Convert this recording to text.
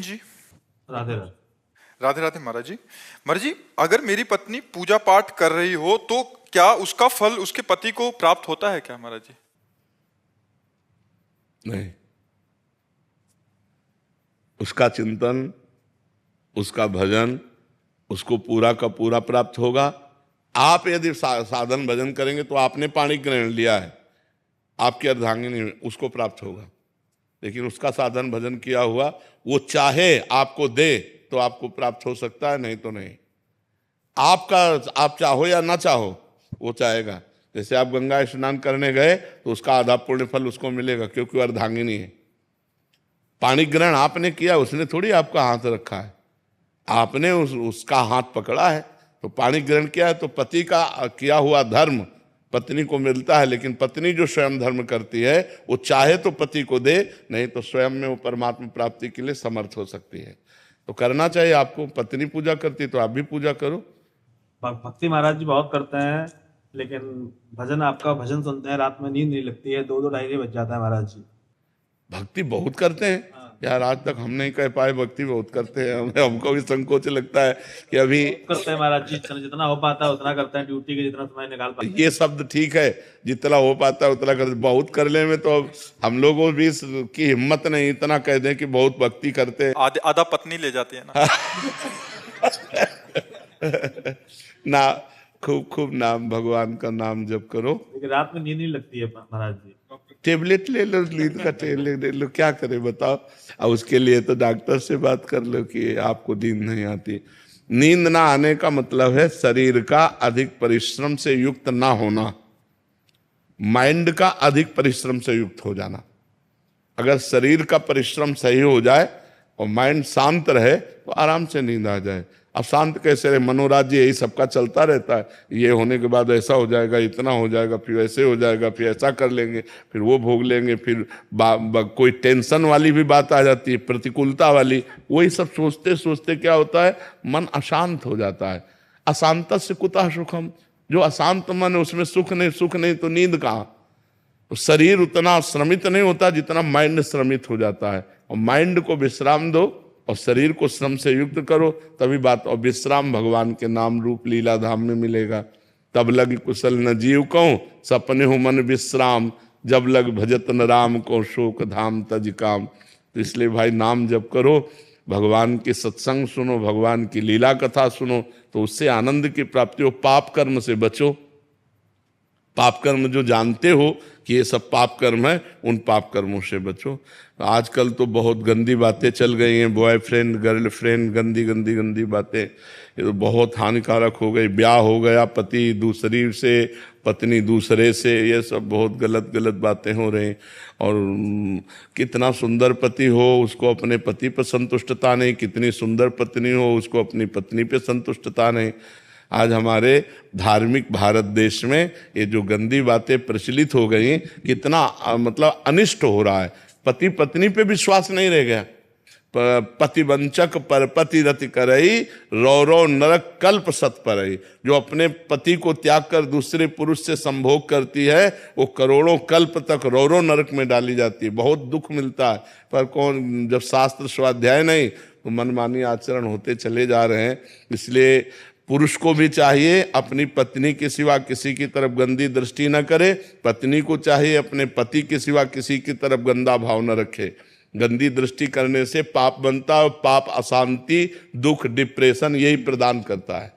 जी। राधे राधे। राधे राधे महाराज जी। महाराज जी, अगर मेरी पत्नी पूजा पाठ कर रही हो तो क्या उसका फल उसके पति को प्राप्त होता है क्या महाराज जी? नहीं, उसका चिंतन, उसका भजन उसको पूरा का पूरा प्राप्त होगा। आप यदि साधन भजन करेंगे तो आपने पाणी ग्रहण लिया है, आपकी अर्धांगिनी उसको प्राप्त होगा। लेकिन उसका साधन भजन किया हुआ वो चाहे आपको दे तो आपको प्राप्त हो सकता है, नहीं तो नहीं। आप चाहो या ना चाहो वो चाहेगा। जैसे आप गंगा स्नान करने गए तो उसका आधा पुण्य फल उसको मिलेगा, क्योंकि वो अर्धांगिनी है। पाणी ग्रहण आपने किया, उसने थोड़ी आपका हाथ रखा है, आपने उसका हाथ पकड़ा है। तो पाणी ग्रहण किया है तो पति का किया हुआ धर्म पत्नी को मिलता है। लेकिन पत्नी जो स्वयं धर्म करती है वो चाहे तो पति को दे, नहीं तो स्वयं में वो परमात्मा प्राप्ति के लिए समर्थ हो सकती है। तो करना चाहिए आपको। पत्नी पूजा करती तो आप भी पूजा करो। भक्ति महाराज जी बहुत करते हैं, लेकिन भजन, आपका भजन सुनते हैं रात में नींद नहीं लगती है, 2-2 बज जाता है महाराज जी। भक्ति बहुत करते हैं यार, आज तक हम नहीं कह पाए भक्ति बहुत करते हैं। हमको भी संकोच लगता है कि अभी करते हैं महाराज जी, जितना हो पाता है उतना करते हैं, ड्यूटी के जितना समय निकाल पाते हैं। ये शब्द ठीक है, जितना हो पाता है उतना कर। बहुत करने में तो हम लोगों भी की हिम्मत नहीं इतना कह दें कि बहुत भक्ति करते हैं। आधा पत्नी ले जाती है ना। ना, खूब खूब नाम, भगवान का नाम जप करो। लेकिन रात में नींद नहीं लगती है महाराज जी। टेबलेट ले लो, नींद का टेबलेट ले लो, क्या करे बताओ। और उसके लिए तो डॉक्टर से बात कर लो कि आपको नींद नहीं आती। नींद ना आने का मतलब है शरीर का अधिक परिश्रम से युक्त ना होना, माइंड का अधिक परिश्रम से युक्त हो जाना। अगर शरीर का परिश्रम सही हो जाए और माइंड शांत रहे तो आराम से नींद आ जाए। अब शांत कैसे रहे? मनोराज्य यही सबका चलता रहता है। ये होने के बाद ऐसा हो जाएगा, इतना हो जाएगा, फिर ऐसे हो जाएगा, फिर ऐसा कर लेंगे, फिर वो भोग लेंगे, फिर कोई टेंशन वाली भी बात आ जाती है, प्रतिकूलता वाली। वही सब सोचते सोचते क्या होता है, मन अशांत हो जाता है। अशांत से कुतः सुखम, जो अशांत मन है उसमें सुख नहीं तो नींद कहाँ। तो शरीर उतना श्रमित नहीं होता जितना माइंड श्रमित हो जाता है। और माइंड को विश्राम दो और शरीर को श्रम से युक्त करो, तभी बात। और विश्राम भगवान के नाम रूप लीला धाम में मिलेगा। तब लग कुशल न जीव कहूं, सपने हो मन विश्राम, जब लग भजत न राम को, शोक धाम तज काम। तो इसलिए भाई नाम जप करो, भगवान के सत्संग सुनो, भगवान की लीला कथा सुनो, तो उससे आनंद की प्राप्ति हो। पाप कर्म से बचो। पाप कर्म जो जानते हो कि ये सब पाप कर्म है, उन पाप कर्मों से बचो। आजकल तो बहुत गंदी बातें चल गई हैं, बॉयफ्रेंड गर्लफ्रेंड, गंदी गंदी गंदी बातें, ये तो बहुत हानिकारक हो गई। ब्याह हो गया पति दूसरी से, पत्नी दूसरे से, ये सब बहुत गलत गलत बातें हो रही। और कितना सुंदर पति हो उसको अपने पति पर संतुष्टता नहीं, कितनी सुंदर पत्नी हो उसको अपनी पत्नी पर संतुष्टता नहीं। आज हमारे धार्मिक भारत देश में ये जो गंदी बातें प्रचलित हो गई, कितना मतलब अनिष्ट हो रहा है। पति पत्नी पे विश्वास नहीं रह गया। पतिवंचक पर पति रति करई, रौ नरक कल्प सत परई। जो अपने पति को त्याग कर दूसरे पुरुष से संभोग करती है वो करोड़ों कल्प तक रौ नरक में डाली जाती है। बहुत दुख मिलता है। पर कौन, जब शास्त्र स्वाध्याय नहीं तो मनमानी आचरण होते चले जा रहे हैं। इसलिए पुरुष को भी चाहिए अपनी पत्नी के सिवा किसी की तरफ गंदी दृष्टि न करे। पत्नी को चाहिए अपने पति के सिवा किसी की तरफ गंदा भाव न रखे। गंदी दृष्टि करने से पाप बनता है, और पाप अशांति, दुख, डिप्रेशन यही प्रदान करता है।